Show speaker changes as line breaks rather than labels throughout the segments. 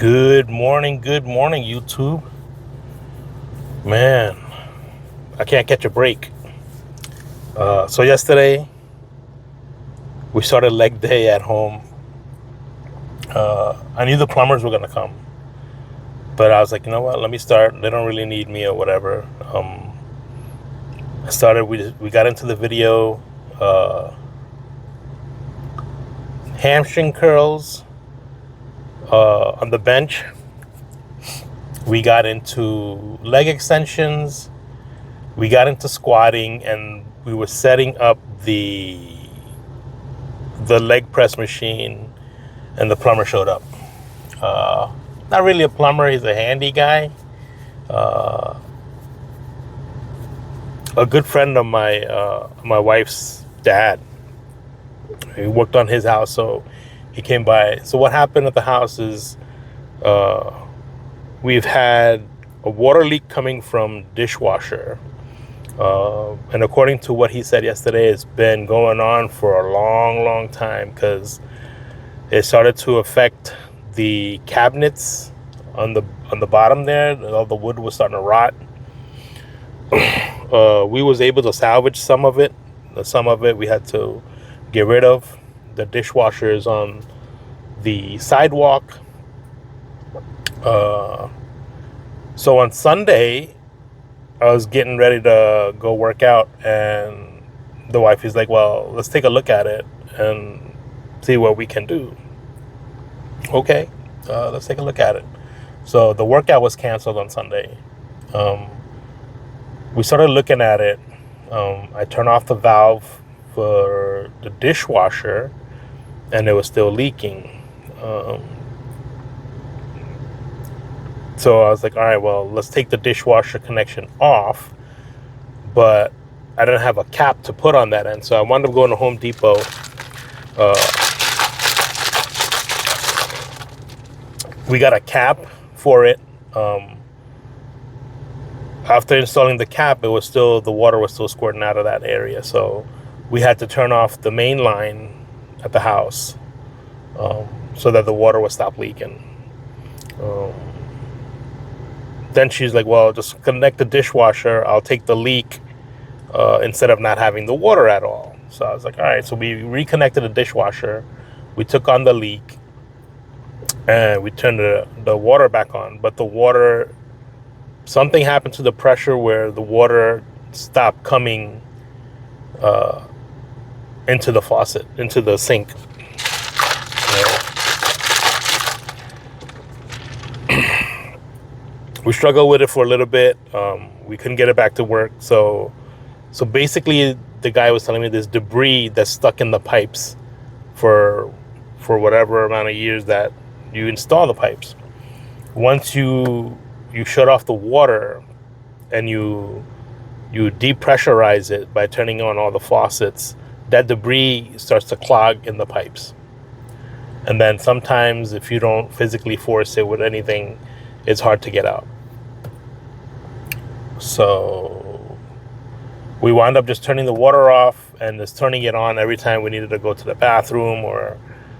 Good morning, YouTube. Man, I can't catch a break. So yesterday we started leg day at home. I knew the plumbers were gonna come, but I was like, you know what? Let me start. They don't really need me or whatever. I started. We got into the video. Hamstring curls on the bench. We got into leg extensions. We got into squatting, and we were setting up the leg press machine, and the plumber showed up. Not really a plumber, he's a handy guy. A good friend of my wife's dad. He worked on his house, so he came by. So what happened at the house is we've had a water leak coming from dishwasher. And according to what he said yesterday, it's been going on for a long time because it started to affect the cabinets on the bottom there. All the wood was starting to rot. We was able to salvage some of it. Some of it we had to get rid of. The dishwasher is on the sidewalk. So on Sunday, I was getting ready to go work out, and the wife is like, well, let's take a look at it and see what we can do. Okay, let's take a look at it. So the workout was canceled on Sunday. We started looking at it. I turned off the valve for the dishwasher, and it was still leaking. So I was like, all right, well, let's take the dishwasher connection off. But I didn't have a cap to put on that end. So I wound up going to Home Depot. We got a cap for it. After installing the cap, the water was still squirting out of that area. So we had to turn off the main line at the house so that the water would stop leaking. Then she's like, well, just connect the dishwasher. I'll take the leak instead of not having the water at all. So I was like, all right. So we reconnected the dishwasher. We took on the leak, and we turned the water back on. But the water, something happened to the pressure where the water stopped coming into the faucet, into the sink. We struggled with it for a little bit. We couldn't get it back to work. So basically, the guy was telling me there's debris that's stuck in the pipes for whatever amount of years that you install the pipes. Once you shut off the water and you depressurize it by turning on all the faucets, that debris starts to clog in the pipes. And then sometimes if you don't physically force it with anything, it's hard to get out. So we wound up just turning the water off and just turning it on every time we needed to go to the bathroom,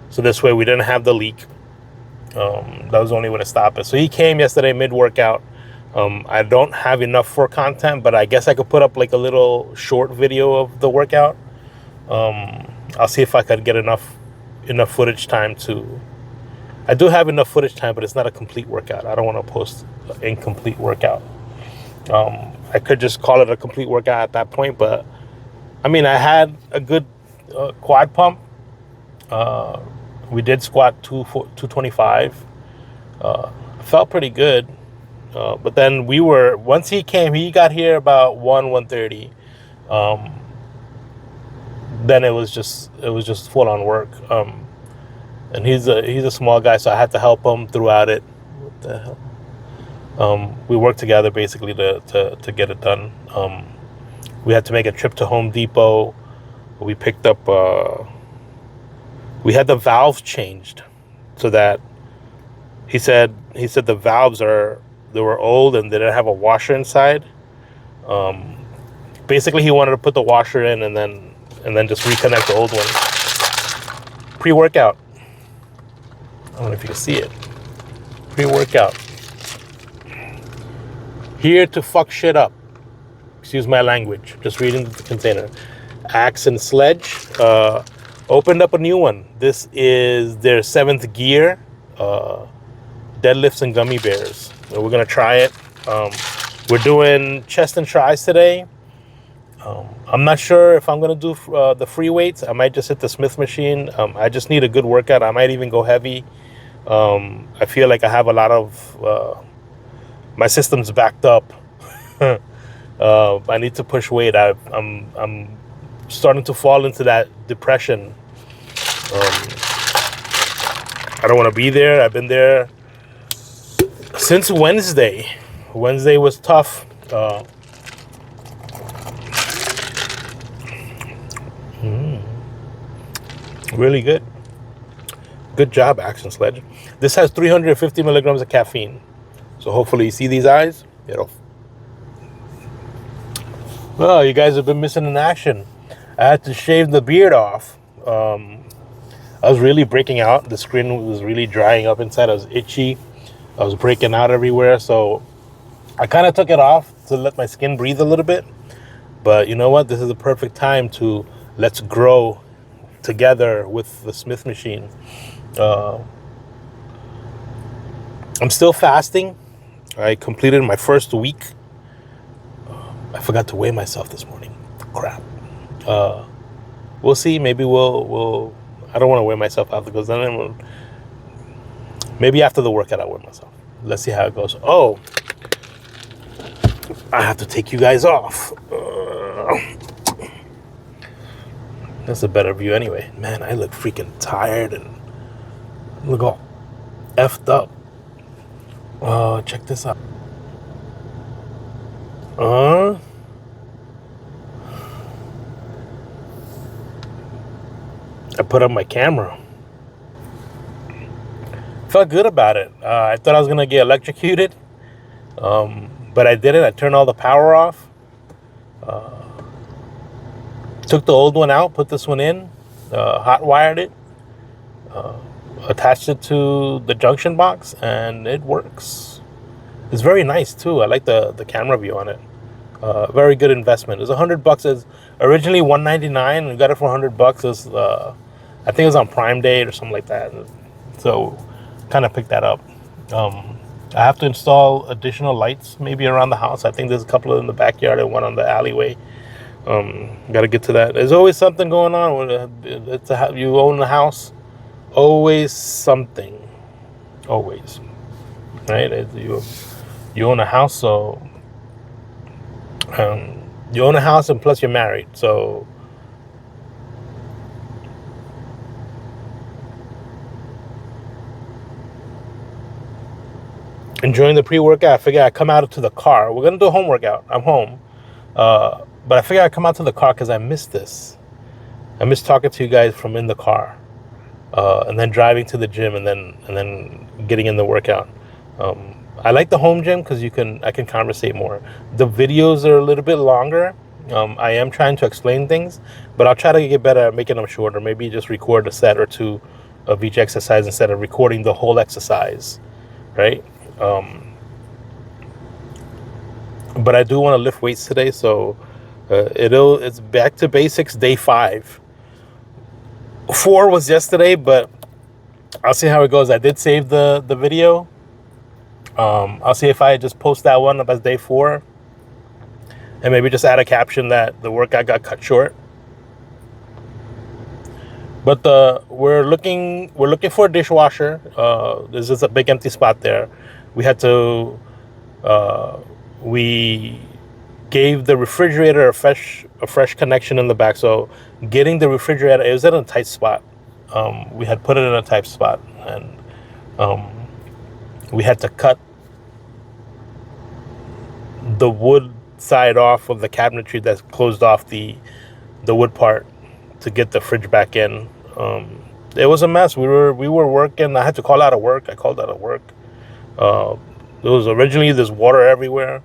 so this way we didn't have the leak. That was the only way to stop it. So he came yesterday mid-workout. I don't have enough for content, but I guess I could put up like a little short video of the workout. I'll see if I could get enough footage time to... I do have enough footage time, but it's not a complete workout. I don't want to post an incomplete workout. I could just call it a complete workout at that point, but I mean, I had a good quad pump. We did squat 225. Felt pretty good. But then once he came, he got here about 1:30. Then it was just full on work. And he's a small guy, so I had to help him throughout it. What the hell? We worked together basically to get it done. We had to make a trip to Home Depot. We picked up. We had the valves changed, so that he said the valves were old and they didn't have a washer inside. Basically, he wanted to put the washer in and then just reconnect the old one. Pre-workout. I don't know if you can see it. Pre-workout. Here to fuck shit up. Excuse my language. Just reading the container. Axe and Sledge opened up a new one. This is their 7th gear. Deadlifts and gummy bears. So we're gonna try it. We're doing chest and tries today. I'm not sure if I'm gonna do the free weights. I might just hit the Smith machine. I just need a good workout. I might even go heavy. I feel like I have a lot of my system's backed up. I need to push weight. I'm starting to fall into that depression. I don't want to be there. I've been there since Wednesday. Wednesday was tough. Really good. Good job, Action Sledge. This has 350 milligrams of caffeine. So hopefully you see these eyes. Well, you guys have been missing in action. I had to shave the beard off. I was really breaking out. The skin was really drying up inside. I was itchy. I was breaking out everywhere. So I kind of took it off to let my skin breathe a little bit. But you know what? This is the perfect time to let's grow together with the Smith machine. I'm still fasting. I completed my first week. I forgot to weigh myself this morning. Crap. We'll see. Maybe we'll. I don't want to weigh myself out because then maybe after the workout I'll weigh myself. Let's see how it goes. Oh, I have to take you guys off. That's a better view anyway. Man, I look freaking tired and look all effed up. Oh, check this out. I put up my camera. Felt good about it. I thought I was gonna get electrocuted, but I didn't. I turned all the power off. Took the old one out, put this one in, hot wired it, attached it to the junction box, and it works. It's very nice too. I like the camera view on it. Very good investment. It's $100. It's originally $199. We got it for $100. It's I think it was on Prime Day or something like that. So kind of picked that up. I have to install additional lights maybe around the house. I think there's a couple in the backyard and one on the alleyway. Got to get to that. There's always something going on when you own a house. Always something. Always. Right? You own a house, so you own a house and plus you're married. So enjoying the pre-workout. I figured I'd come out to the car. We're gonna do a home workout. I'm home. But I figured I'd come out to the car because I missed this. I miss talking to you guys from in the car, and then driving to the gym, and then getting in the workout. I like the home gym because I can conversate more. The videos are a little bit longer. I am trying to explain things, but I'll try to get better at making them shorter. Maybe just record a set or two of each exercise instead of recording the whole exercise, right? But I do want to lift weights today, so it's back to basics, day 5. 4 was yesterday, but I'll see how it goes. I did save the video. I'll see if I just post that one up as day 4, and maybe just add a caption that the workout got cut short. But we're looking for a dishwasher. There's just a big empty spot there. We had to. We gave the refrigerator a fresh connection in the back. So getting the refrigerator, it was in a tight spot. We had put it in a tight spot, and we had to cut the wood side off of the cabinetry that's closed off the wood part to get the fridge back in. It was a mess. We were working. I had to call out of work. I called out of work. There was originally there's water everywhere.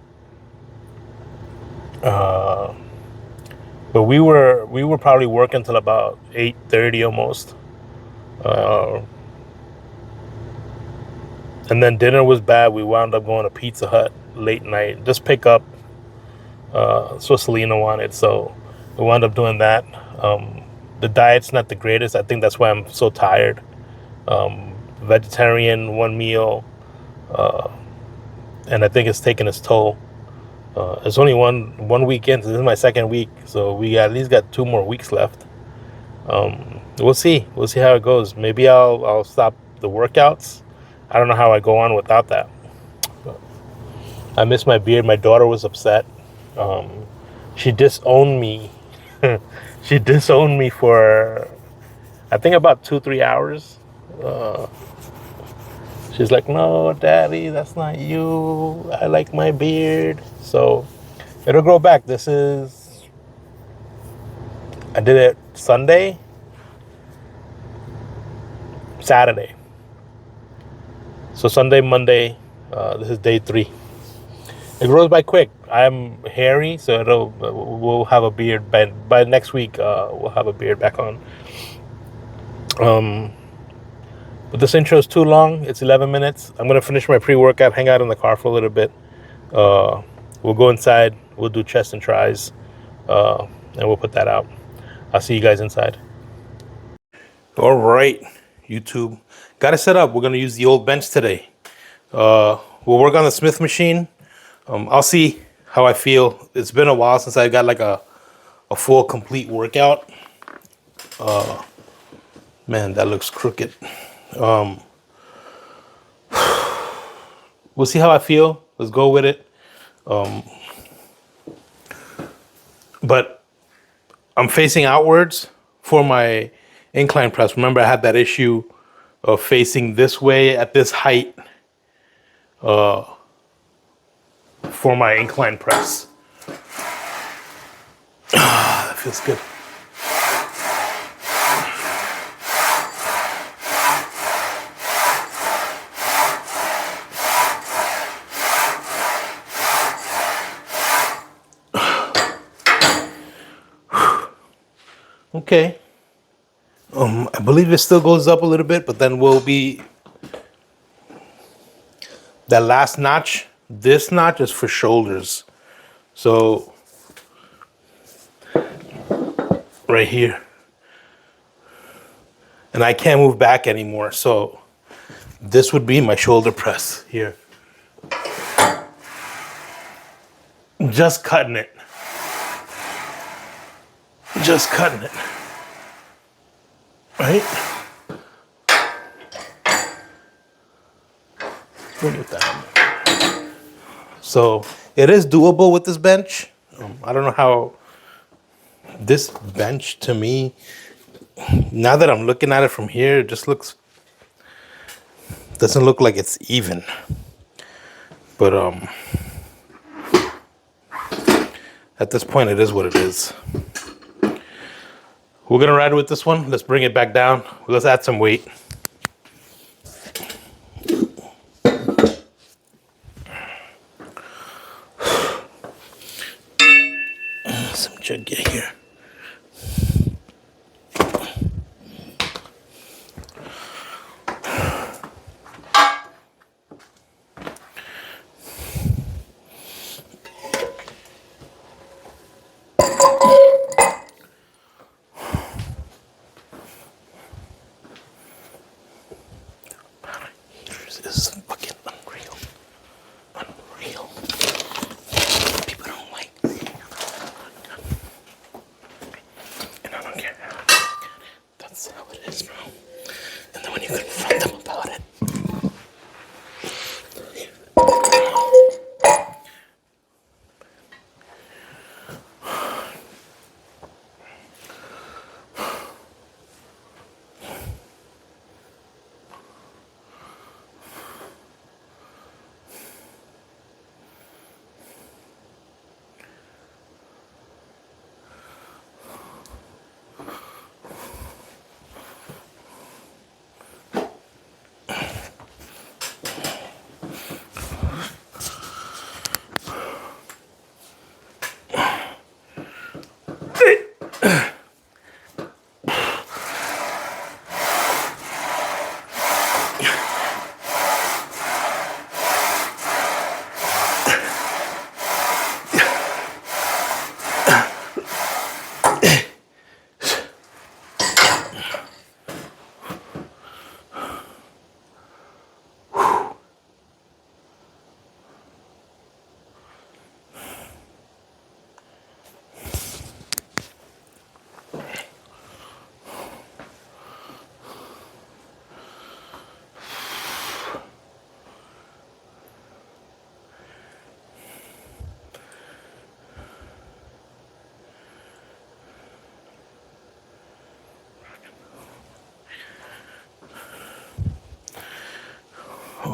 But we were probably working till about 8:30 almost. And then dinner was bad. We wound up going to Pizza Hut late night, just pick up. So Selena wanted, so we wound up doing that. The diet's not the greatest. I think that's why I'm so tired. Vegetarian, one meal, and I think it's taking its toll. It's only one weekend. So this is my second week, so we at least got 2 more weeks left. We'll see. We'll see how it goes. Maybe I'll stop the workouts. I don't know how I go on without that. I miss my beard. My daughter was upset. She disowned me. She disowned me for I think about 2-3 hours. She's like, "No, Daddy, that's not you. I like my beard." So it'll grow back. I did it Sunday, Saturday. So Sunday, Monday, this is day 3. It grows by quick. I'm hairy, so we'll have a beard by next week. We'll have a beard back on. But this intro is too long. It's 11 minutes. I'm gonna finish my pre-workout, hang out in the car for a little bit. We'll go inside. We'll do chest and tris, and we'll put that out. I'll see you guys inside. All right, YouTube. Got it set up. We're gonna use the old bench today. We'll work on the Smith machine. I'll see how I feel. It's been a while since I got like a full complete workout. Man, that looks crooked. We'll see how I feel. Let's go with it. But I'm facing outwards for my incline press. Remember, I had that issue of facing this way at this height for my incline press. That feels good. Okay. I believe it still goes up a little bit, but then we'll be that last notch. This notch is for shoulders. So right here. And I can't move back anymore. So this would be my shoulder press here. Just cutting it. Just cutting it. Right? With that. So it is doable with this bench. I don't know how this bench to me, now that I'm looking at it from here, it just doesn't look like it's even. But at this point, it is what it is. We're gonna ride with this one. Let's bring it back down. Let's add some weight. Some jug here. This is fucking unreal. Unreal. People don't like me. And I don't care. That's how it is, bro. And then when you confront them about it.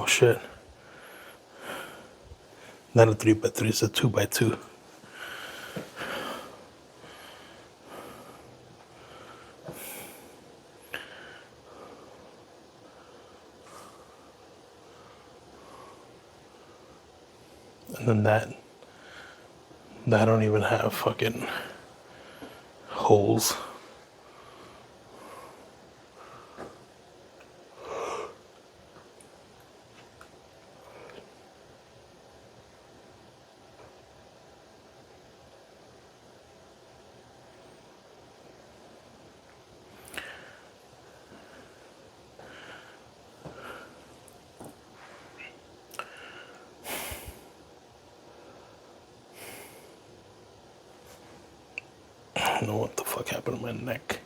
Oh shit. Not a 3x3, it's a 2x2. And then that don't even have fucking holes. I don't know what the fuck happened to my neck.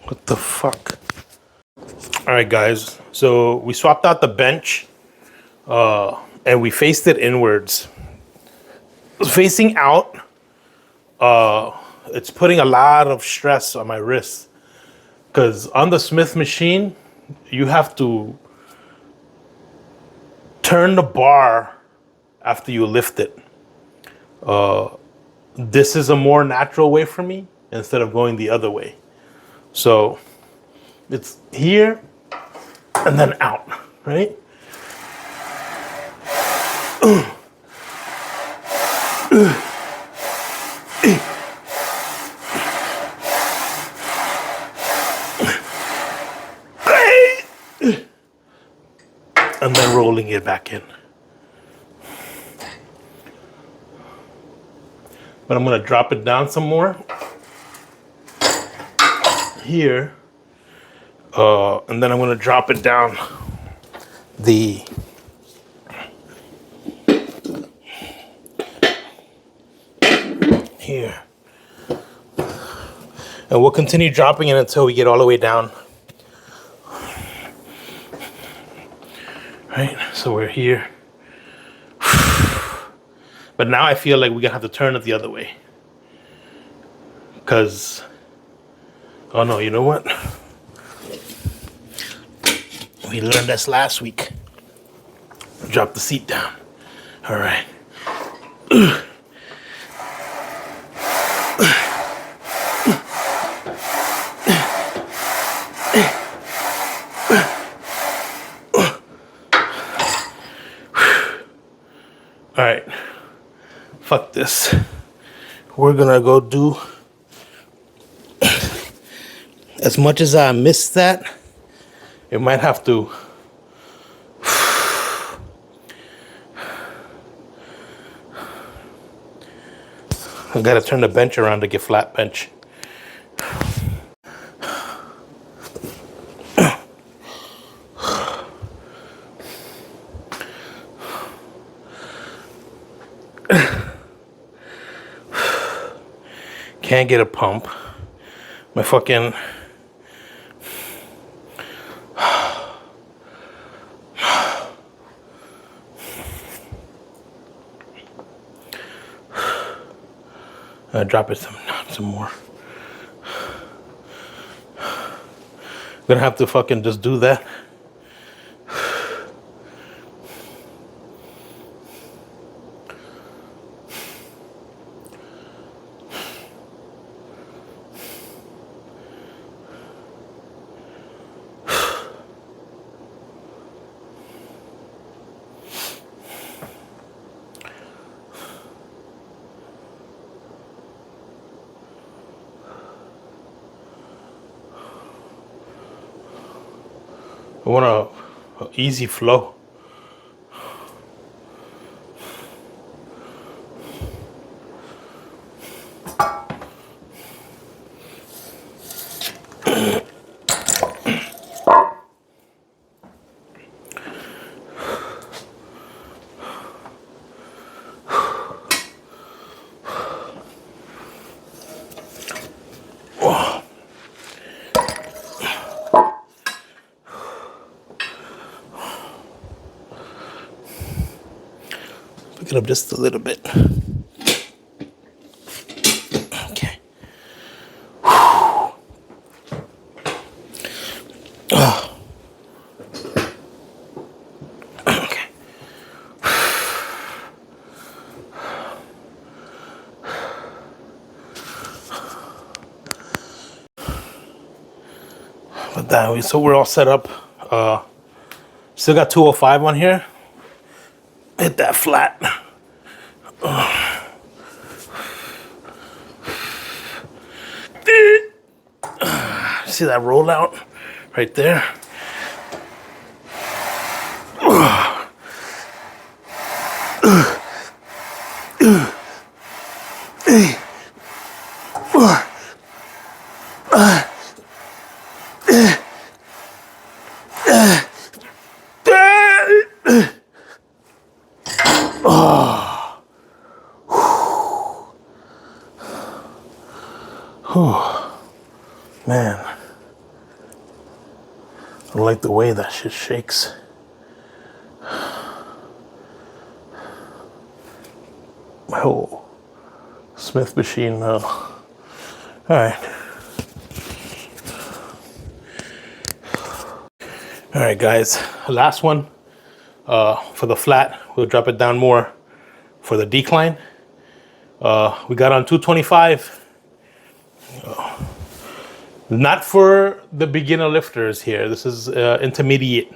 What the fuck? All right, guys. So we swapped out the bench and we faced it inwards. Facing out, it's putting a lot of stress on my wrist. Because on the Smith machine, you have to turn the bar after you lift it. This is a more natural way for me instead of going the other way. So it's here and then out, right? And then rolling it back in. But I'm gonna drop it down some more here. And then I'm gonna drop it down here. And we'll continue dropping it until we get all the way down. Right, so we're here. But now I feel like we're gonna have to turn it the other way. Cause, oh no, you know what? We learned this last week. Drop the seat down. All right. All right. Fuck this. We're gonna go do, as much as I missed that, it might have to. I gotta turn the bench around to get flat bench. Can't get a pump. My fucking drop it some more. Gonna have to fucking just do that. I want a easy flow. Pick it up just a little bit. Okay. Okay. But that, so we're all set up. Still got 205 on here. Hit that flat. See that rollout right there? Man, I don't like the way that shit shakes. My whole Smith machine now. All right. All right, guys. Last one for the flat. We'll drop it down more for the decline. We got on 225. Not for the beginner lifters here. This is intermediate,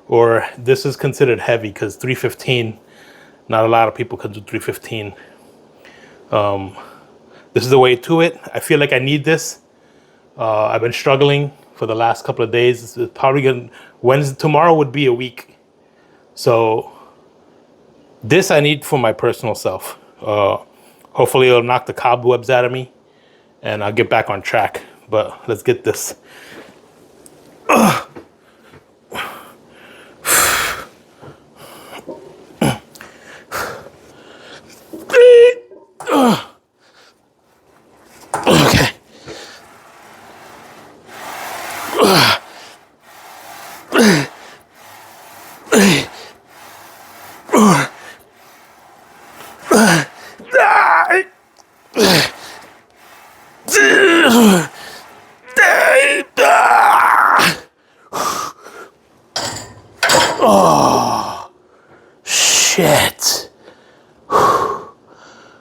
or this is considered heavy because 315, not a lot of people can do 315. This is the way to it. I feel like I need this. I've been struggling for the last couple of days. It's probably gonna, tomorrow would be a week. So this I need for my personal self. Hopefully it'll knock the cobwebs out of me and I'll get back on track. But let's get this. Okay. Oh, shit.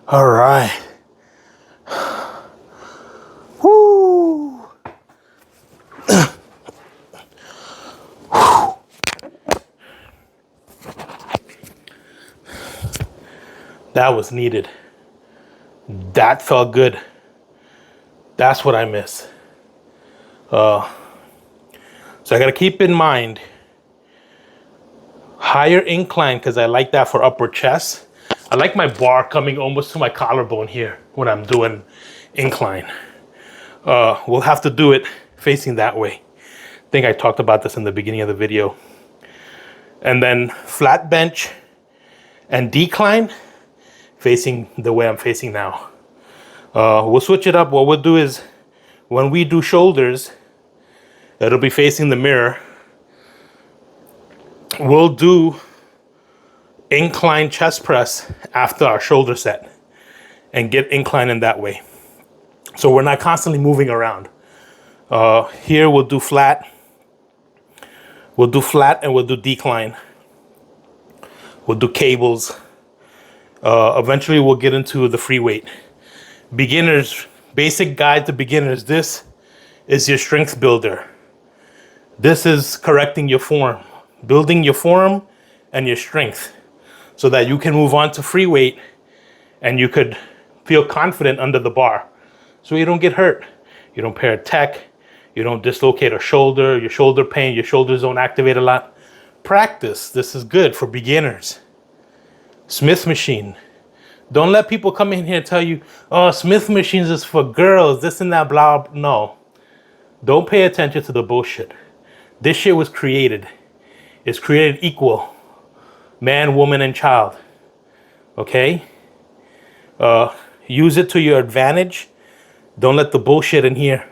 All right. Woo. That was needed. That felt good. That's what I miss. So I gotta keep in mind higher incline because I like that for upper chest. I like my bar coming almost to my collarbone here when I'm doing incline. We'll have to do it facing that way. I think I talked about this in the beginning of the video. And then flat bench and decline facing the way I'm facing now. We'll switch it up. What we'll do is when we do shoulders, it'll be facing the mirror. We'll do incline chest press after our shoulder set and get incline in that way. So we're not constantly moving around. Here we'll do flat. We'll do flat and we'll do decline. We'll do cables. Eventually we'll get into the free weight. Beginners, basic guide to beginners. This is your strength builder. This is correcting your form, building your form and your strength so that you can move on to free weight and you could feel confident under the bar. So you don't get hurt. You don't tear a tech. You don't dislocate a shoulder, your shoulder pain, your shoulders don't activate a lot. Practice. This is good for beginners. Smith machine. Don't let people come in here and tell you, oh, Smith machines is for girls, this and that, blah. No. Don't pay attention to the bullshit. This shit was created. It's created equal. Man, woman, and child. Okay? Use it to your advantage. Don't let the bullshit in here.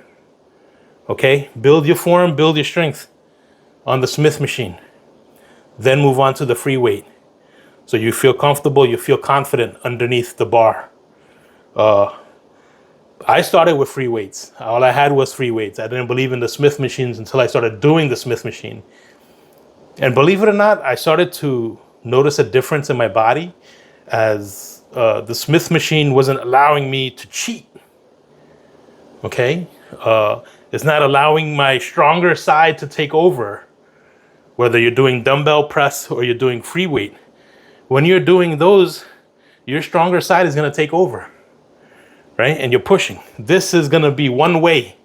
Okay? Build your form, build your strength on the Smith machine. Then move on to the free weight. So you feel comfortable, you feel confident underneath the bar. I started with free weights. All I had was free weights. I didn't believe in the Smith machines until I started doing the Smith machine. And believe it or not, I started to notice a difference in my body as the Smith machine wasn't allowing me to cheat. Okay? It's not allowing my stronger side to take over, whether you're doing dumbbell press or you're doing free weight. When you're doing those, your stronger side is going to take over, right? And you're pushing. This is going to be one way.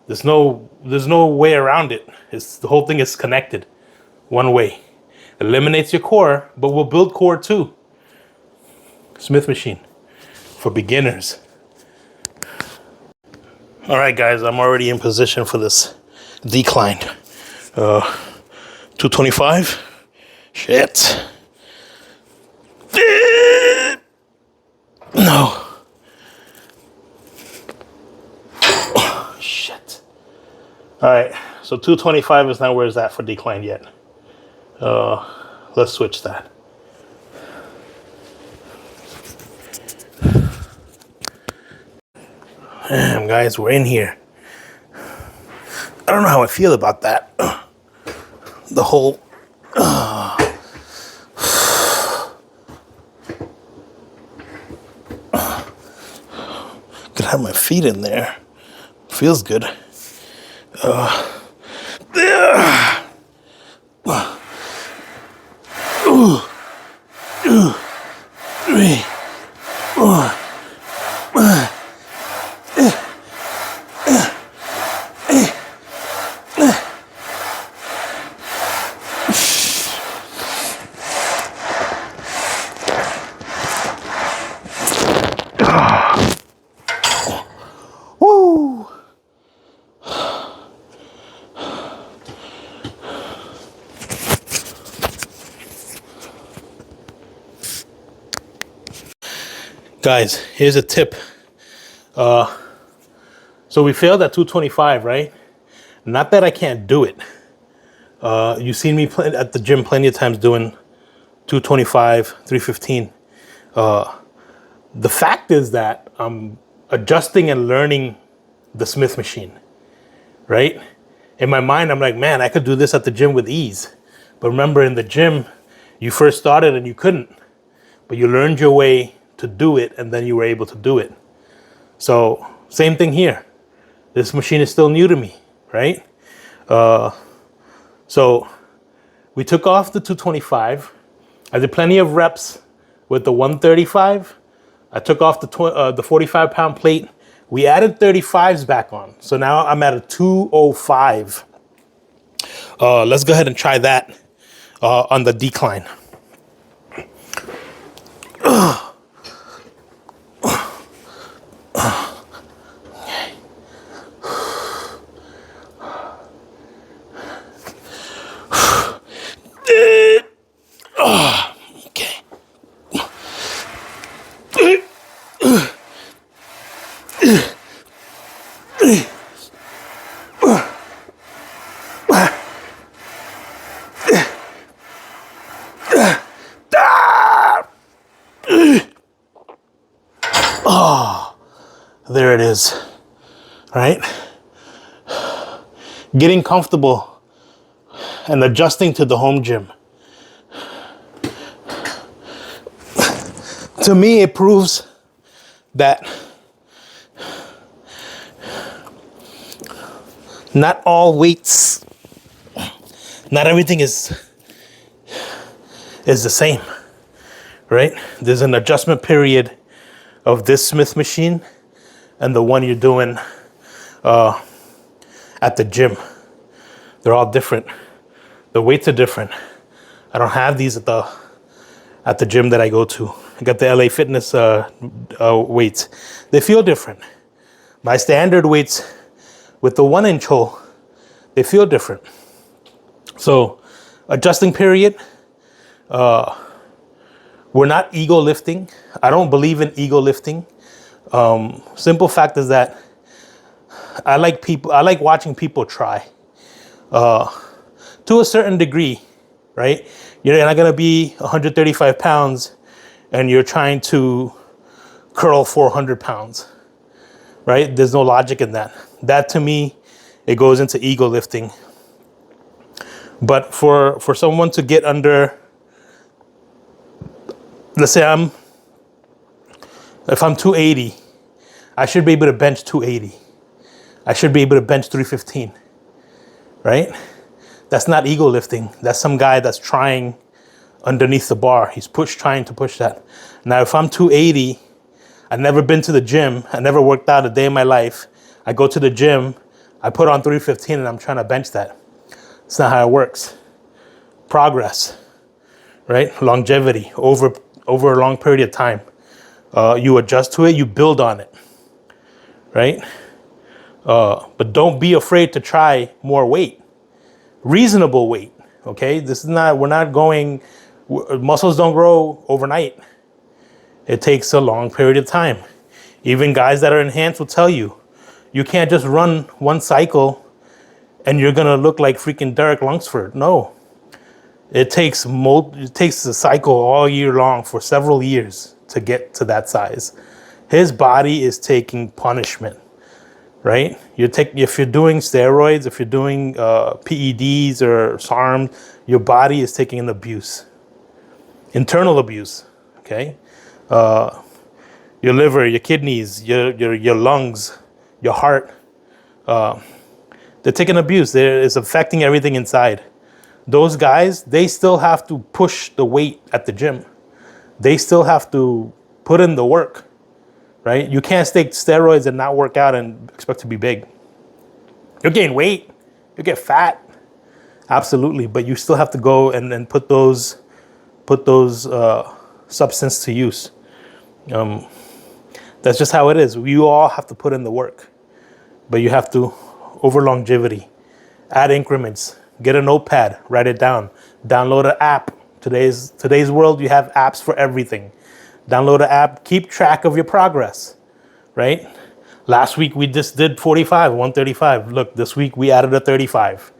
There's no way around it. The whole thing is connected. One way. Eliminates your core, but will build core too. Smith machine for beginners. All right, guys, I'm already in position for this decline. 225. Shit. No. Oh, shit. All right, so 225 is not where it's at for decline yet. Let's switch that. Damn, guys, we're in here. I don't know how I feel about that. The whole... Could have my feet in there. Feels good. Three, four. Woo! Guys, here's a tip. So we failed at 225, right? Not that I can't do it. You've seen me play at the gym plenty of times doing 225, 315. The fact is that I'm adjusting and learning the Smith machine, right? In my mind, I'm like, man, I could do this at the gym with ease. But remember, in the gym, you first started and you couldn't. But you learned your way to do it, and then you were able to do it. So, same thing here. This machine is still new to me, right? So, we took off the 225. I did plenty of reps with the 135. I took off the 45-pound plate. We added 35s back on. So now I'm at a 205. Let's go ahead and try that on the decline. Okay. Oh, there it is, right? Getting comfortable and adjusting to the home gym. To me, it proves that not all weights, not everything is the same, right? There's an adjustment period of this Smith machine and the one you're doing at the gym. They're all different. The weights are different. I don't have these at the gym that I go to. I got the LA Fitness weights. They feel different. My standard weights with the 1-inch hole, they feel different. So, adjusting period. We're not ego lifting. I don't believe in ego lifting. Simple fact is that I like watching people try. To a certain degree, right? You're not gonna be 135 pounds and you're trying to curl 400 pounds, right? There's no logic in that. That to me, it goes into ego lifting. But for someone to get under, let's say if I'm 280, I should be able to bench 280. I should be able to bench 315, right? That's not ego lifting. That's some guy that's trying underneath the bar. He's trying to push that. Now, if I'm 280, I've never been to the gym. I never worked out a day in my life. I go to the gym, I put on 315 and I'm trying to bench that. It's not how it works. Progress, right? Longevity over a long period of time. You adjust to it, you build on it, right? But don't be afraid to try more weight. Reasonable weight, okay? We're not going, muscles don't grow overnight. It takes a long period of time. Even guys that are enhanced will tell you, you can't just run one cycle and you're gonna look like freaking Derek Lunsford. No, it takes a cycle all year long for several years to get to that size. His body is taking punishment, right? If you're doing steroids, if you're doing PEDs or SARM, your body is taking an abuse, internal abuse, okay? Your liver, your kidneys, your lungs, your heart, they're taking abuse. It's affecting everything inside. Those guys, they still have to push the weight at the gym. They still have to put in the work, right? You can't take steroids and not work out and expect to be big. You'll gain weight, you get fat, absolutely, but you still have to go and put those substance to use. That's just how it is. You all have to put in the work, but you have to, over longevity, add increments, get a notepad, write it down, download an app. Today's world, you have apps for everything. Download an app, keep track of your progress, right? Last week we just did 45, 135. Look, this week we added a 35.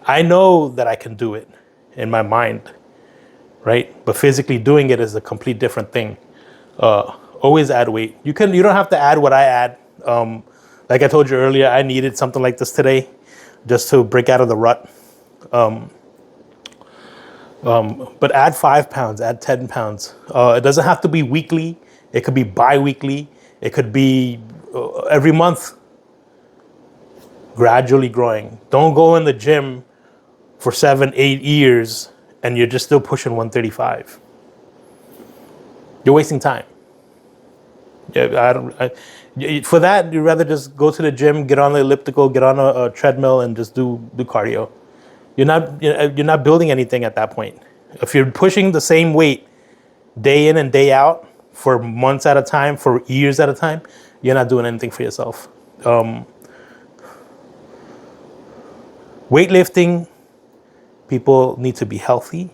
I know that I can do it in my mind, right? But physically doing it is a complete different thing. Always add weight. You don't have to add what I add. Like I told you earlier, I needed something like this today just to break out of the rut. But add 5 pounds, add 10 pounds. It doesn't have to be weekly. It could be bi-weekly. It could be every month. Gradually growing. Don't go in the gym for 7-8 years and you're just still pushing 135. You're wasting time. For that, you'd rather just go to the gym, get on the elliptical, get on a treadmill, and just do cardio. You're not building anything at that point. If you're pushing the same weight day in and day out for months at a time, for years at a time, you're not doing anything for yourself. Weightlifting, people need to be healthy.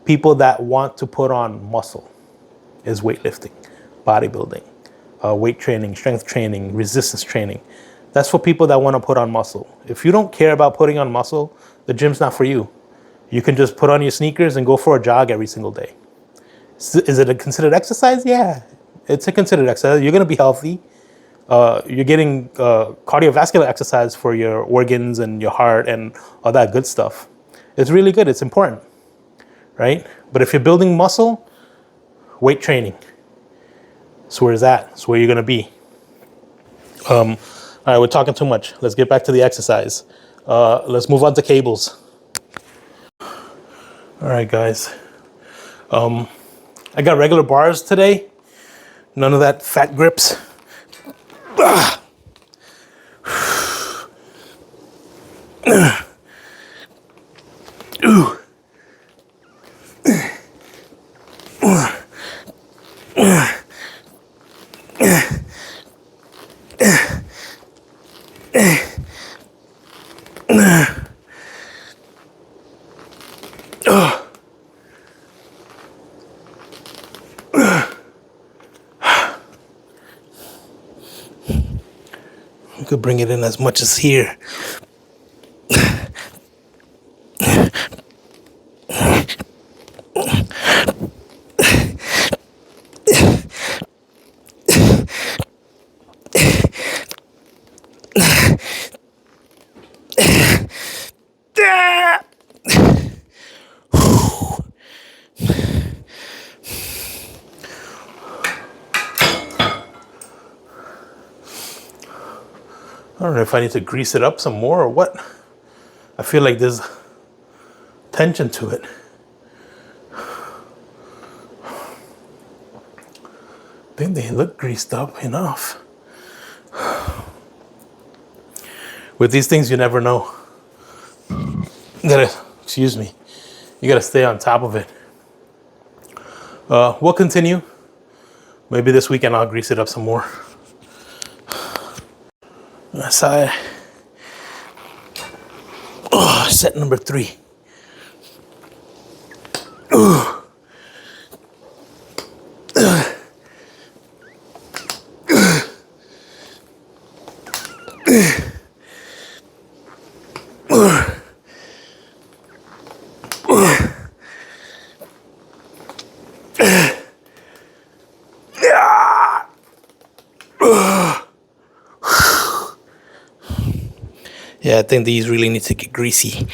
People that want to put on muscle is weightlifting, bodybuilding, weight training, strength training, resistance training. That's for people that want to put on muscle. If you don't care about putting on muscle, the gym's not for you. You can just put on your sneakers and go for a jog every single day. Is it a considered exercise? Yeah, it's a considered exercise. You're going to be healthy. You're getting cardiovascular exercise for your organs and your heart and all that good stuff. It's really good. It's important, right? But if you're building muscle, weight training. So where's that? It's where you're going to be. All right, we're talking too much. Let's get back to the exercise. Let's move on to cables. All right, guys. I got regular bars today. None of that fat grips. Ooh. You could bring it in as much as here. I don't know if I need to grease it up some more or what. I feel like there's tension to it. I think they look greased up enough. With these things, you never know. You gotta, excuse me, you gotta stay on top of it. We'll continue. Maybe this weekend I'll grease it up some more. Side. Oh, set number 3. Yeah, I think these really need to get greasy.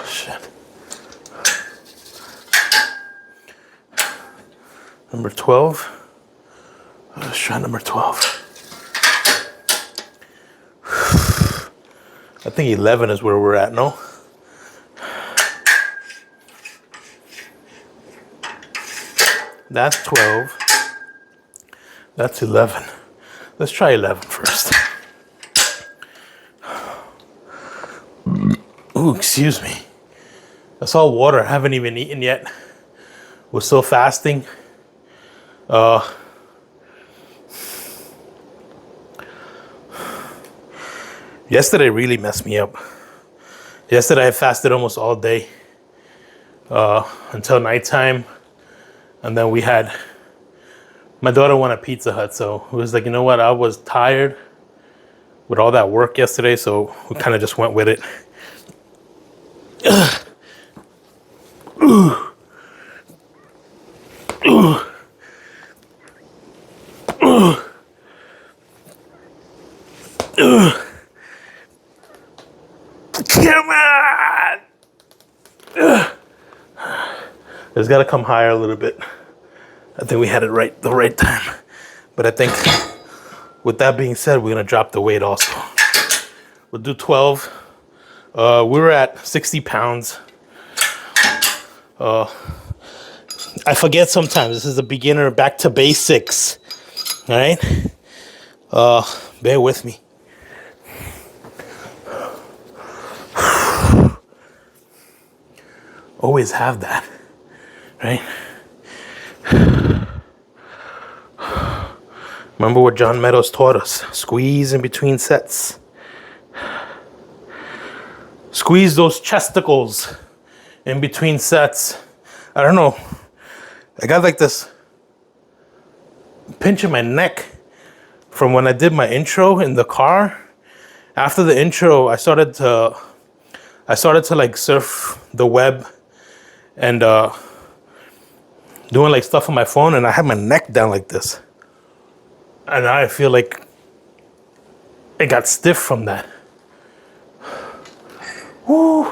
Shit. Number 12. Let's try number 12. I think 11 is where we're at, no? That's 12. That's 11. Let's try 11 first. Ooh, excuse me. That's all water. I haven't even eaten yet. We're still fasting. Yesterday really messed me up. Yesterday I fasted almost all day until nighttime. And then my daughter wanted Pizza Hut. So it was like, you know what? I was tired with all that work yesterday. So we kind of just went with it. Come on! It's got to come higher a little bit. I think we had it right the right time. But I think with that being said, we're going to drop the weight also. We'll do 12. We were at 60 pounds. I forget sometimes. This is a beginner back to basics. All right? Bear with me. Always have that, right? Remember what John Meadows taught us. Squeeze in between sets. Squeeze those chesticles in between sets. I don't know. I got like this pinch in my neck from when I did my intro in the car. After the intro, I started to like surf the web and doing like stuff on my phone, and I had my neck down like this. And I feel like it got stiff from that. Woo!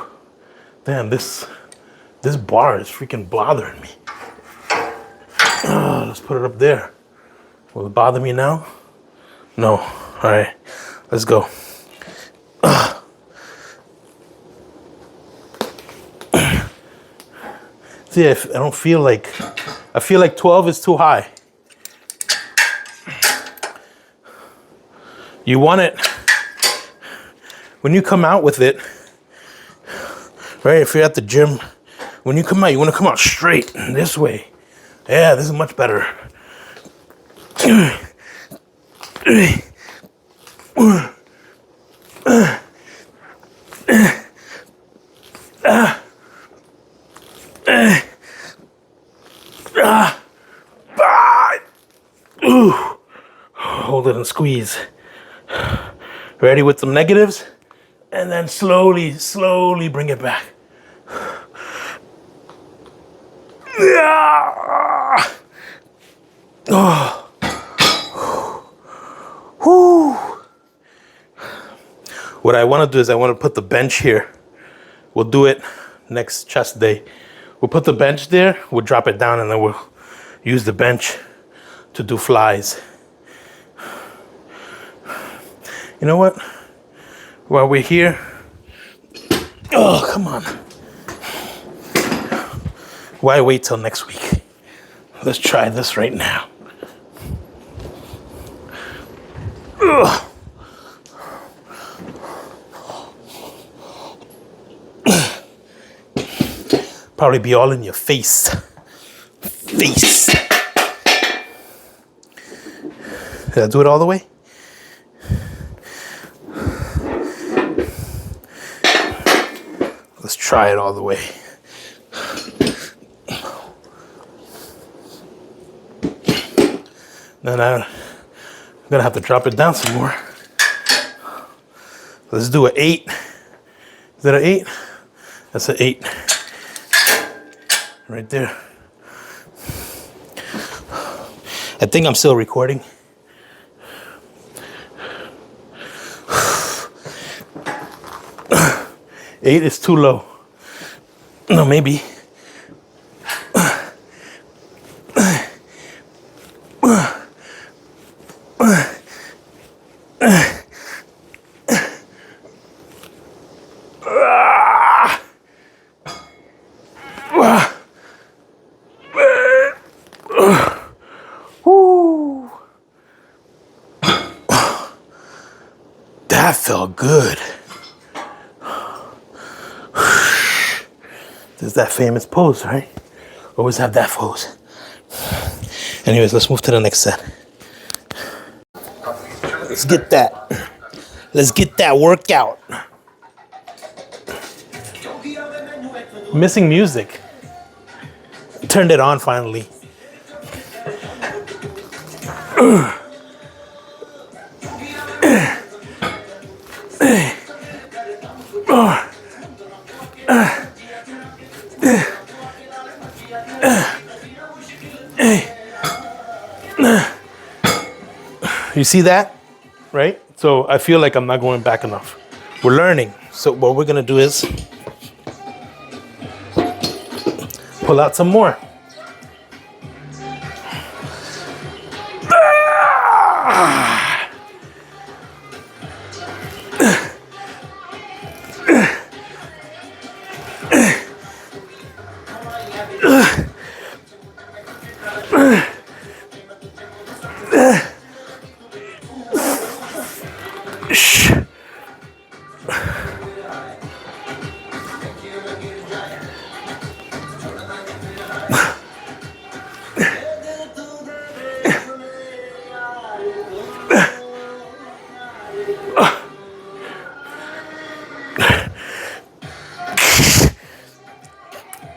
Damn, this bar is freaking bothering me. Let's put it up there. Will it bother me now? No. All right, let's go. See, I don't feel like, I feel like 12 is too high. You want it, when you come out with it, right, if you're at the gym, when you come out, you want to come out straight this way. Yeah, this is much better. Hold it and squeeze. Ready with some negatives? And then slowly, slowly bring it back. Oh. Whew. What I want to do is I want to put the bench here. We'll do it next chest day. We'll put the bench there, we'll drop it down, and then we'll use the bench to do flies. You know what? While we're here, oh, come on. Why wait till next week? Let's try this right now. Ugh. Probably be all in your face. Did I do it all the way? Let's try it all the way. Then I'm gonna have to drop it down some more. Let's do an 8. Is that an 8? That's an 8. Right there. I think I'm still recording. Eight is too low. No, maybe. That felt good. There's that famous pose, right? Always have that pose. Anyways, let's move to the next set. Let's get that. Let's get that workout. Missing music. Turned it on finally. You see that, right? So I feel like I'm not going back enough. We're learning. So what we're gonna do is pull out some more.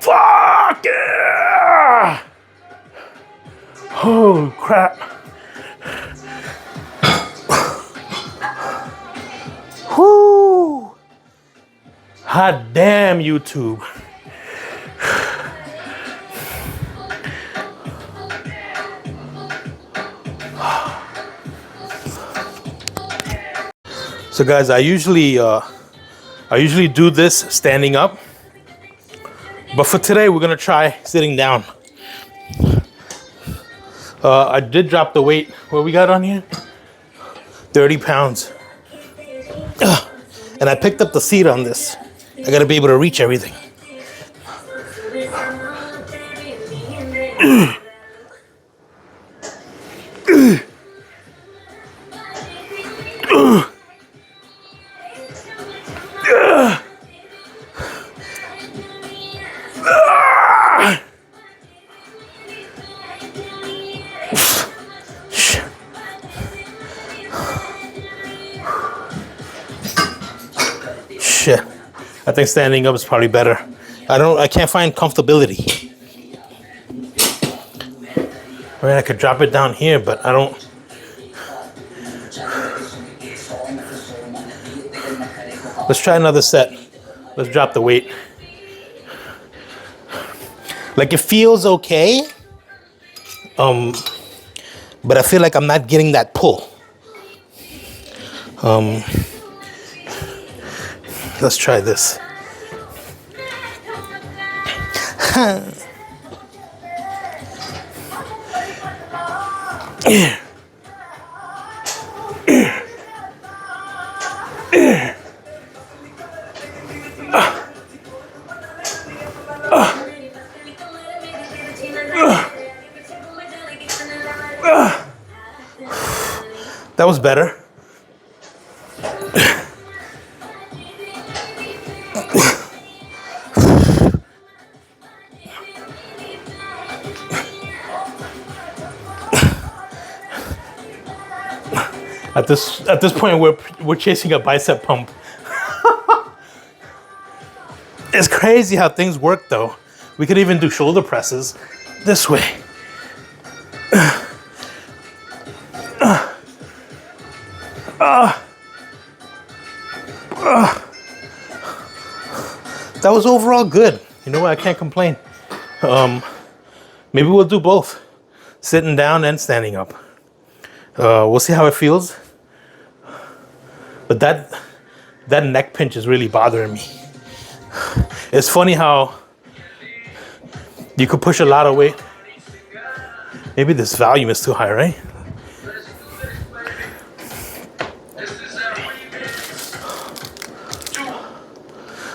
Fuck yeah! Oh crap. Whoo! Hot damn, YouTube. So guys, I usually do this standing up, but for today we're gonna try sitting down. I did drop the weight. What we got on here? 30 pounds. And I picked up the seat on this. I gotta be able to reach everything. Shit. I think standing up is probably better. I can't find comfortability. I mean, I could drop it down here, but I don't. Let's try another set. Let's drop the weight. Like, it feels okay. But I feel like I'm not getting that pull. Let's try this. That was better. At this point, we're chasing a bicep pump. It's crazy how things work, though. We could even do shoulder presses this way. That was overall good. You know what? I can't complain. Maybe we'll do both, sitting down and standing up. We'll see how it feels. But that neck pinch is really bothering me. It's funny how you could push a lot of weight. Maybe this volume is too high, right?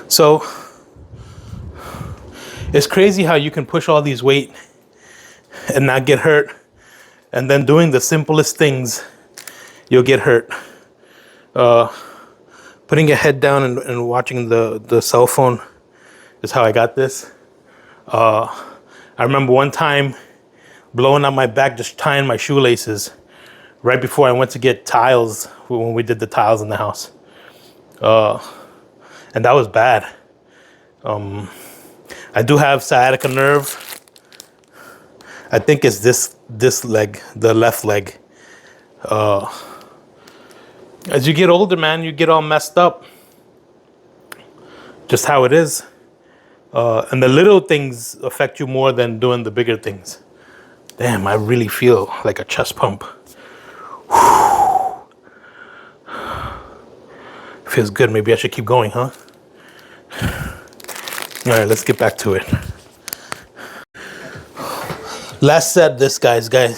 So it's crazy how you can push all these weight and not get hurt. And then doing the simplest things, you'll get hurt. Putting your head down and watching the cell phone is how I got this. I remember one time blowing out my back, just tying my shoelaces right before I went to get tiles when we did the tiles in the house. And that was bad. I do have sciatica nerve. I think it's this leg, the left leg. As you get older, man, you get all messed up. Just how it is. And the little things affect you more than doing the bigger things. Damn, I really feel like a chest pump. Feels good. Maybe I should keep going, huh? All right, let's get back to it. Last set, this guys. Man,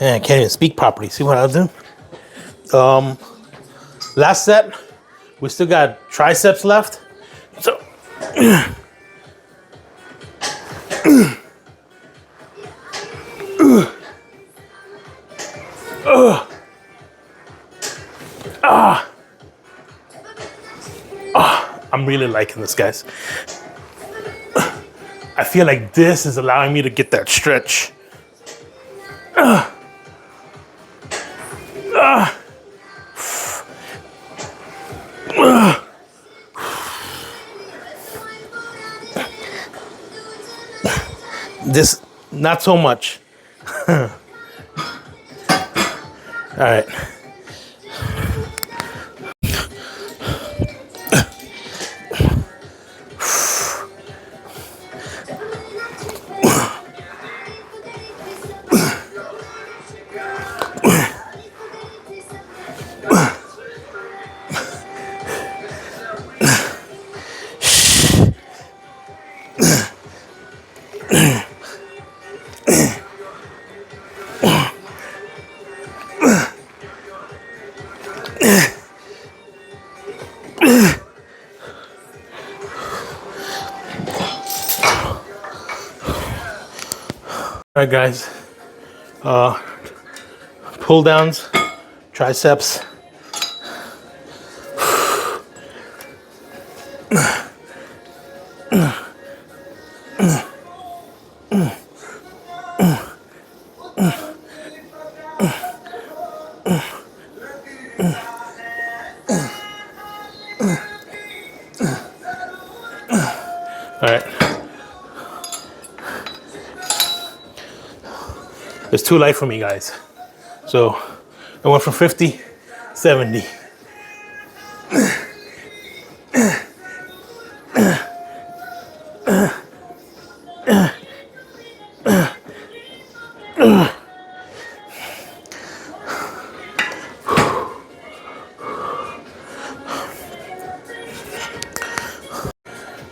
I can't even speak properly. See what I'll do? Last set, we still got triceps left. So, I'm really liking this, guys. I feel like this is allowing me to get that stretch. This, not so much. All right. All right, guys. Pull downs, triceps. All right. It's too light for me, guys. So I went from 50, 70.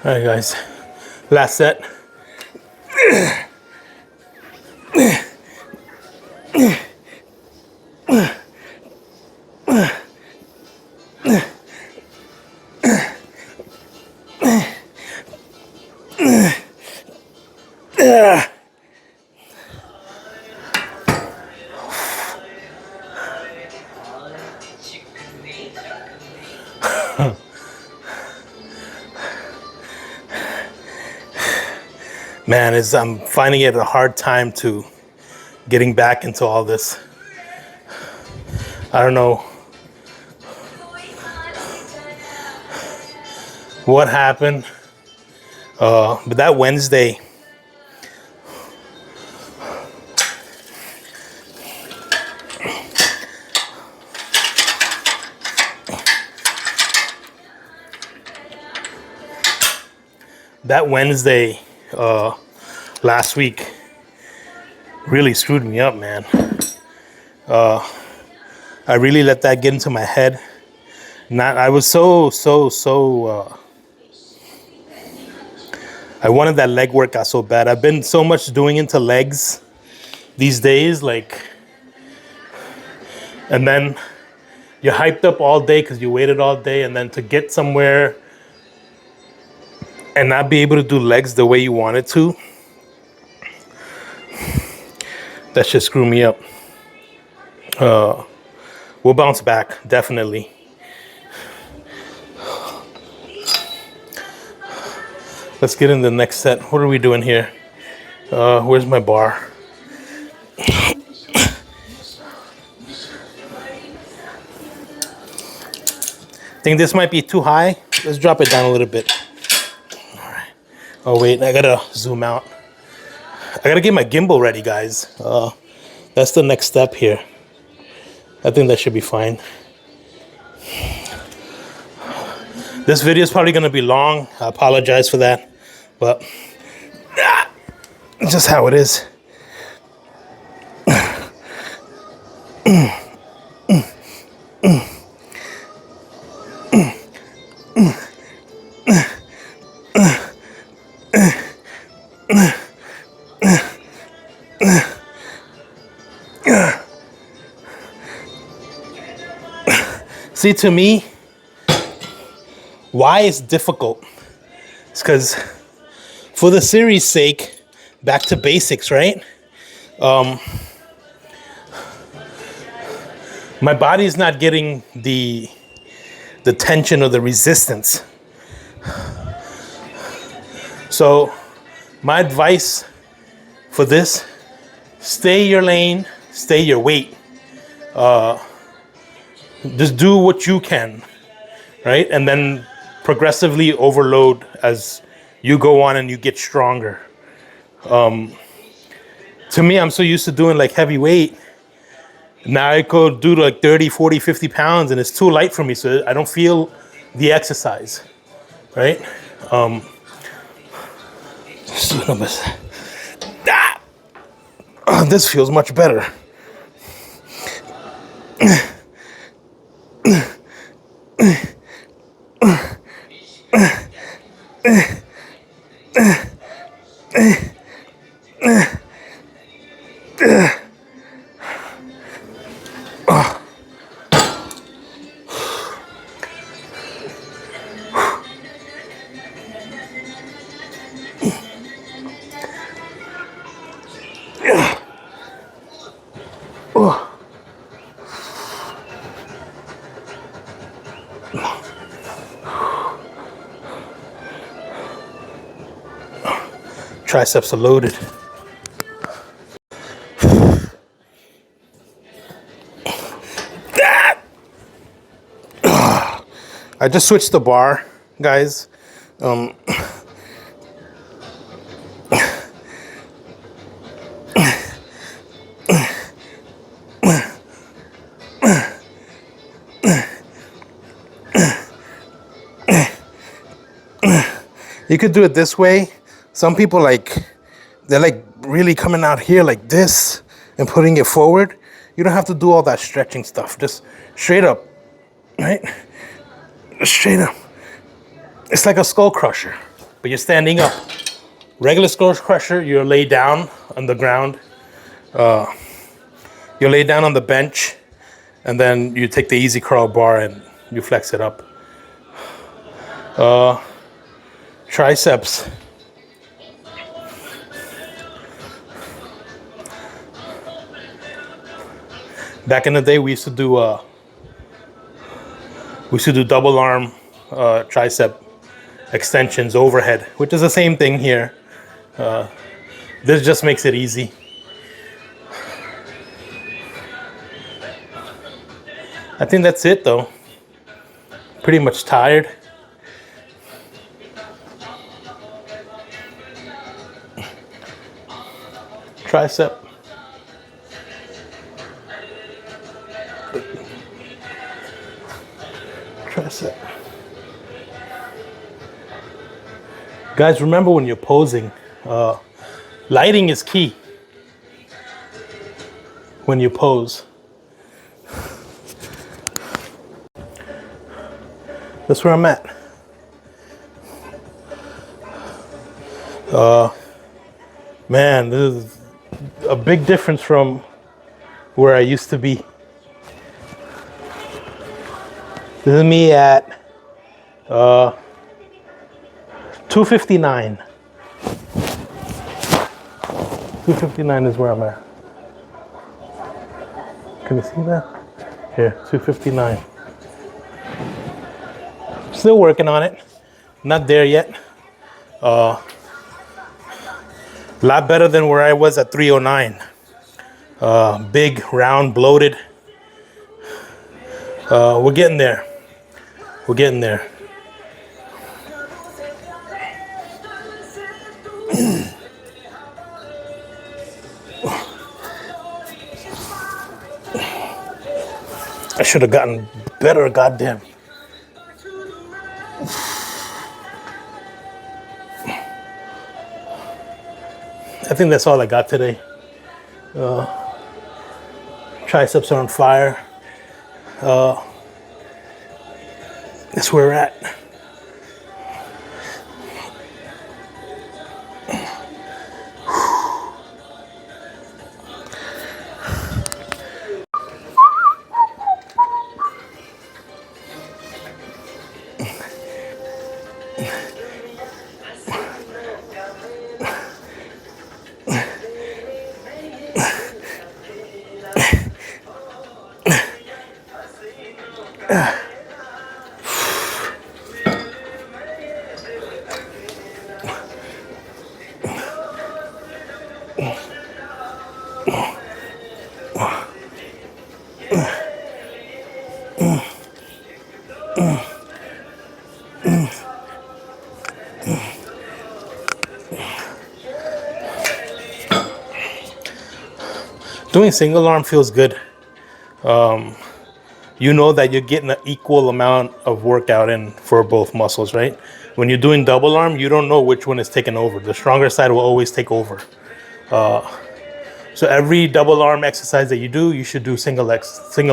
All right, guys. Last set. Man, I'm finding it a hard time to getting back into all this. I don't know what happened, but that Wednesday, last week really screwed me up, man. I really let that get into my head. I was so I wanted that leg workout so bad. I've been so much doing into legs these days, like, and then you're hyped up all day because you waited all day, and then to get somewhere and not be able to do legs the way you wanted to, that should screw me up. We'll bounce back, definitely. Let's get in the next set. What are we doing here? Where's my bar? I think this might be too high. Let's drop it down a little bit. All right. Oh wait, I gotta zoom out. I gotta get my gimbal ready, guys. That's the next step here. I think that should be fine. This video is probably gonna be long. I apologize for that, but it's just how it is. See, to me, why it's difficult? It's because, for the series' sake, back to basics, right? My body's not getting the tension or the resistance. So, my advice for this: stay your lane, stay your weight. Just do what you can, right? And then progressively overload as you go on and you get stronger. To me, I'm so used to doing like heavy weight. Now I could do like 30, 40, 50 pounds and it's too light for me, so I don't feel the exercise, right? This feels much better. Oh. Triceps are loaded. I just switched the bar, guys. You could do it this way. Some people they're like really coming out here like this and putting it forward. You don't have to do all that stretching stuff. Just straight up, right? Straight up. It's like a skull crusher, but you're standing up. Regular skull crusher, you're laid down on the ground. You're laid down on the bench, and then you take the easy curl bar and you flex it up. Triceps. Back in the day, we used to do double arm tricep extensions overhead, which is the same thing here. This just makes it easy. I think that's it though. Pretty much tired. Tricep. Tricep. Guys, remember when you're posing, lighting is key when you pose. That's where I'm at. Man, this is a big difference from where I used to be. This is me at 259. 259 is where I'm at. Can you see that? Here, 259. Still working on it. Not there yet. A lot better than where I was at 309. Big, round, bloated. We're getting there. We're getting there. I should have gotten better, goddamn. I think that's all I got today. Triceps are on fire. That's where we're at. Doing single arm feels good. You know that you're getting an equal amount of workout in for both muscles, right? When you're doing double arm, you don't know which one is taking over. The stronger side will always take over. So every double arm exercise that you do, you should do single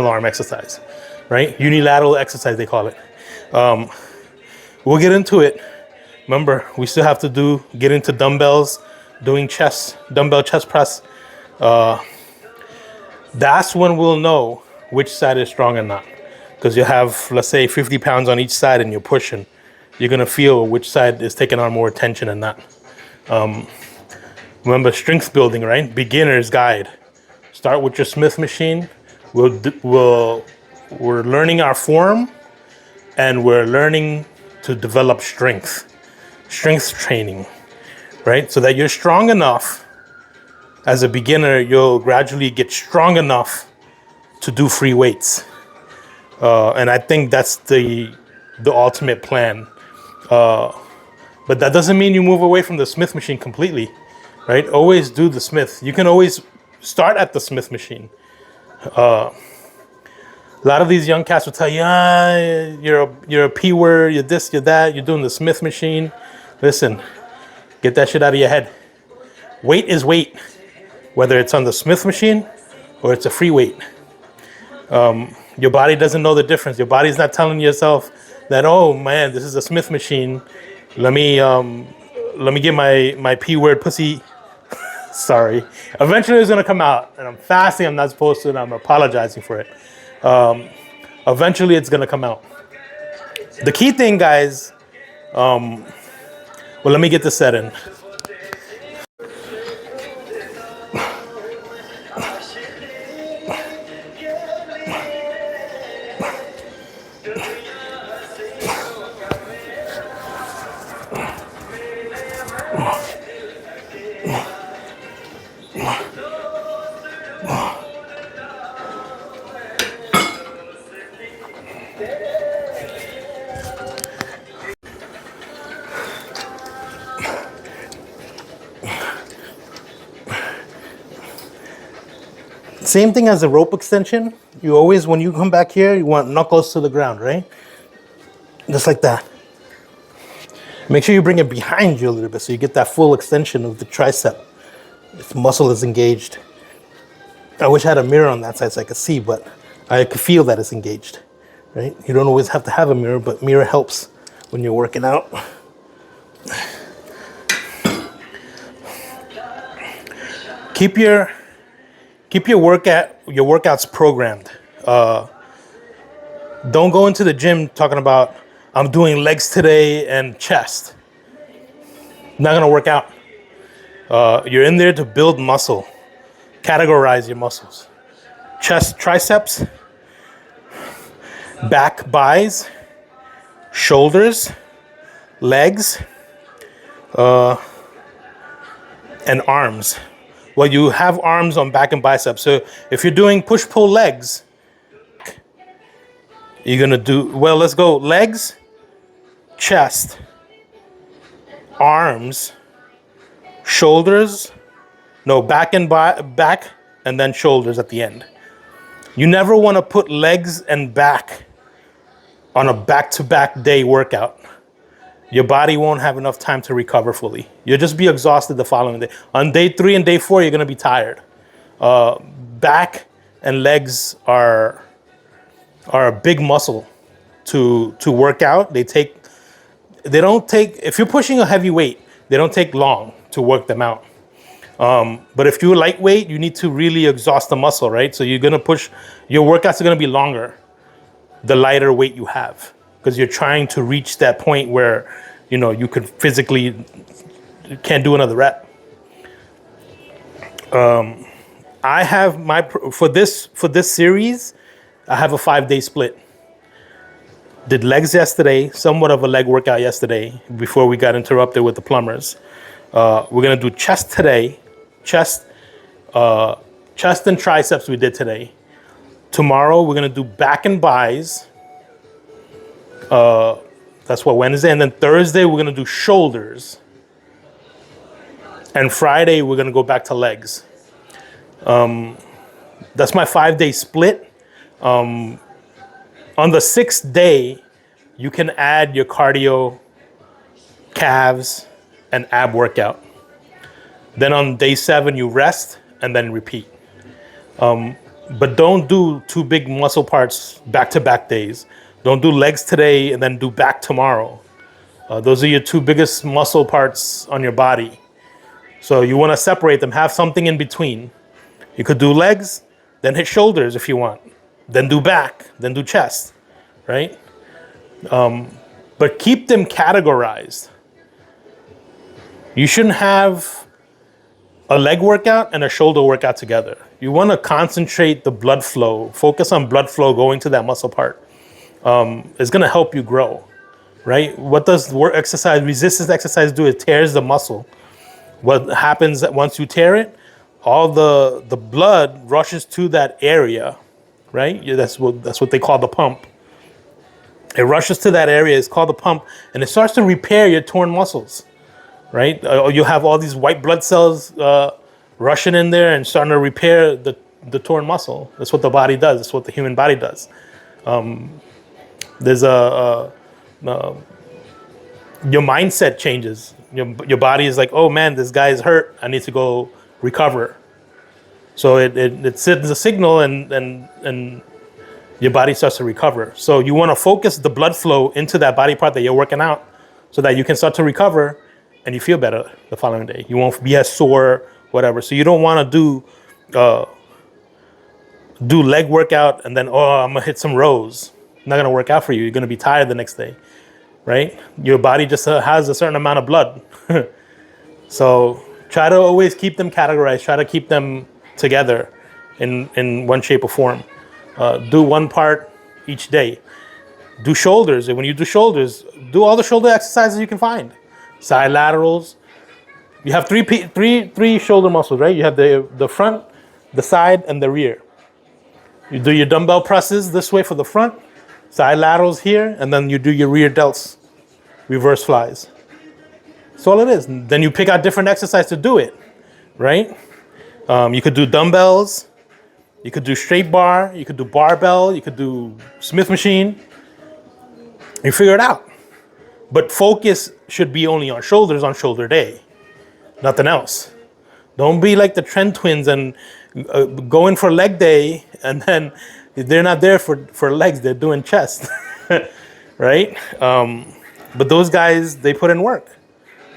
arm exercise, right? Unilateral exercise, they call it. We'll get into it. Remember, we still have to get into dumbbells, doing dumbbell chest press. That's when we'll know which side is strong or not. Because you have, let's say, 50 pounds on each side and you're pushing. You're going to feel which side is taking on more attention and not. Remember, strength building, right? Beginner's guide. Start with your Smith machine. We're learning our form, and we're learning to develop strength training, right? So that you're strong enough. As a beginner, you'll gradually get strong enough to do free weights, and I think that's the ultimate plan. But that doesn't mean you move away from the Smith machine completely, right? Always do the Smith. You can always start at the Smith machine. A lot of these young cats will tell you, you're a P word, you're this, you're that, you're doing the Smith machine. Listen, get that shit out of your head. Weight is weight, whether it's on the Smith machine or it's a free weight. Your body doesn't know the difference. Your body's not telling yourself that, oh man, this is a Smith machine. Let me get my P word pussy. Sorry. Eventually it's gonna come out, and I'm fasting. I'm not supposed to, and I'm apologizing for it. Eventually it's gonna come out. The key thing, guys. Well, let me get this set in. Same thing as a rope extension. You always, when you come back here, you want knuckles to the ground, right? Just like that. Make sure you bring it behind you a little bit so you get that full extension of the tricep. Its muscle is engaged. I wish I had a mirror on that side so I could see, but I could feel that it's engaged, right? You don't always have to have a mirror, but mirror helps when you're working out. Keep your workouts programmed. Don't go into the gym talking about, I'm doing legs today and chest. Not gonna work out. You're in there to build muscle. Categorize your muscles. Chest, triceps, back, buys, shoulders, legs, and arms. Well, you have arms on back and biceps. So if you're doing push-pull legs, you're gonna do, well, let's go legs, chest, arms, shoulders, no, back and then shoulders at the end. You never wanna put legs and back on a back-to-back day workout. Your body won't have enough time to recover fully. You'll just be exhausted the following day. On day 3 and day 4, you're gonna be tired. Back and legs are a big muscle to work out. They don't take, if you're pushing a heavy weight, they don't take long to work them out. But if you're lightweight, you need to really exhaust the muscle, right? So you're gonna push, your workouts are gonna be longer the lighter weight you have, because you're trying to reach that point where, you know, you could physically can't do another rep. I have for this series, I have a 5-day split. Did legs yesterday, somewhat of a leg workout yesterday before we got interrupted with the plumbers. We're gonna do chest today, chest and triceps we did today. Tomorrow we're gonna do back and buys. That's what, Wednesday, and then Thursday we're gonna do shoulders. And Friday we're gonna go back to legs. That's my 5-day split. On the 6th day, you can add your cardio, calves, and ab workout. Then on day 7, you rest and then repeat. But don't do 2 big muscle parts back-to-back days. Don't do legs today and then do back tomorrow. Those are your 2 biggest muscle parts on your body. So you want to separate them, have something in between. You could do legs, then hit shoulders if you want. Then do back, then do chest, right? But keep them categorized. You shouldn't have a leg workout and a shoulder workout together. You want to concentrate the blood flow, focus on blood flow going to that muscle part. It's going to help you grow, right? What does resistance exercise do? It tears the muscle. What happens once you tear it? All the blood rushes to that area, right? That's what they call the pump. It rushes to that area. It's called the pump, and it starts to repair your torn muscles, right? You have all these white blood cells rushing in there and starting to repair the torn muscle. That's what the body does. That's what the human body does. There's your mindset changes. Your body is like, oh man, this guy is hurt. I need to go recover. So it sends a signal, and your body starts to recover. So you want to focus the blood flow into that body part that you're working out, so that you can start to recover, and you feel better the following day. You won't be as sore, whatever. So you don't want to do leg workout and then, oh, I'm gonna hit some rows. Not gonna work out for you. You're gonna be tired the next day, right? Your body just has a certain amount of blood. So try to always keep them categorized. Try to keep them together in one shape or form. Do one part each day. Do shoulders, and when you do shoulders, do all the shoulder exercises you can find. Side laterals. You have three shoulder muscles, right? You have the front, the side, and the rear. You do your dumbbell presses this way for the front, side laterals here, and then you do your rear delts, reverse flies. That's all it is. Then you pick out different exercise to do it, right? You could do dumbbells, you could do straight bar, you could do barbell, you could do Smith machine. You figure it out. But focus should be only on shoulders on shoulder day, nothing else. Don't be like the Trend twins and go in for leg day, and then they're not there for legs, they're doing chest, right? But those guys, they put in work,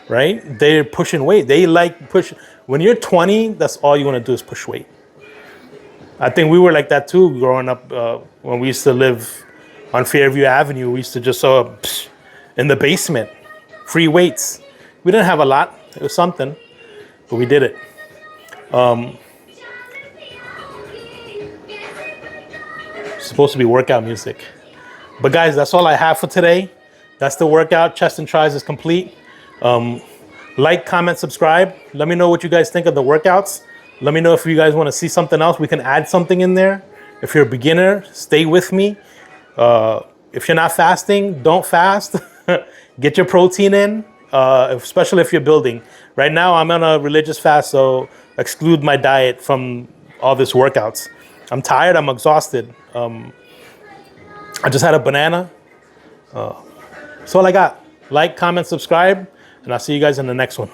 right? They're pushing weight. They like push. When you're 20, that's all you want to do is push weight. I think we were like that too growing up. When we used to live on Fairview Avenue, we used to just in the basement, free weights. We didn't have a lot. It was something, but we did it. Supposed to be workout music. But guys, that's all I have for today. That's the workout. Chest and tries is complete. Like, comment, subscribe. Let me know what you guys think of the workouts. Let me know if you guys want to see something else. We can add something in there. If you're a beginner, stay with me. If you're not fasting, don't fast. Get your protein in, especially if you're building. Right now, I'm on a religious fast, so exclude my diet from all this workouts. I'm tired. I'm exhausted. I just had a banana. That's all I got. Like, comment, subscribe, and I'll see you guys in the next one.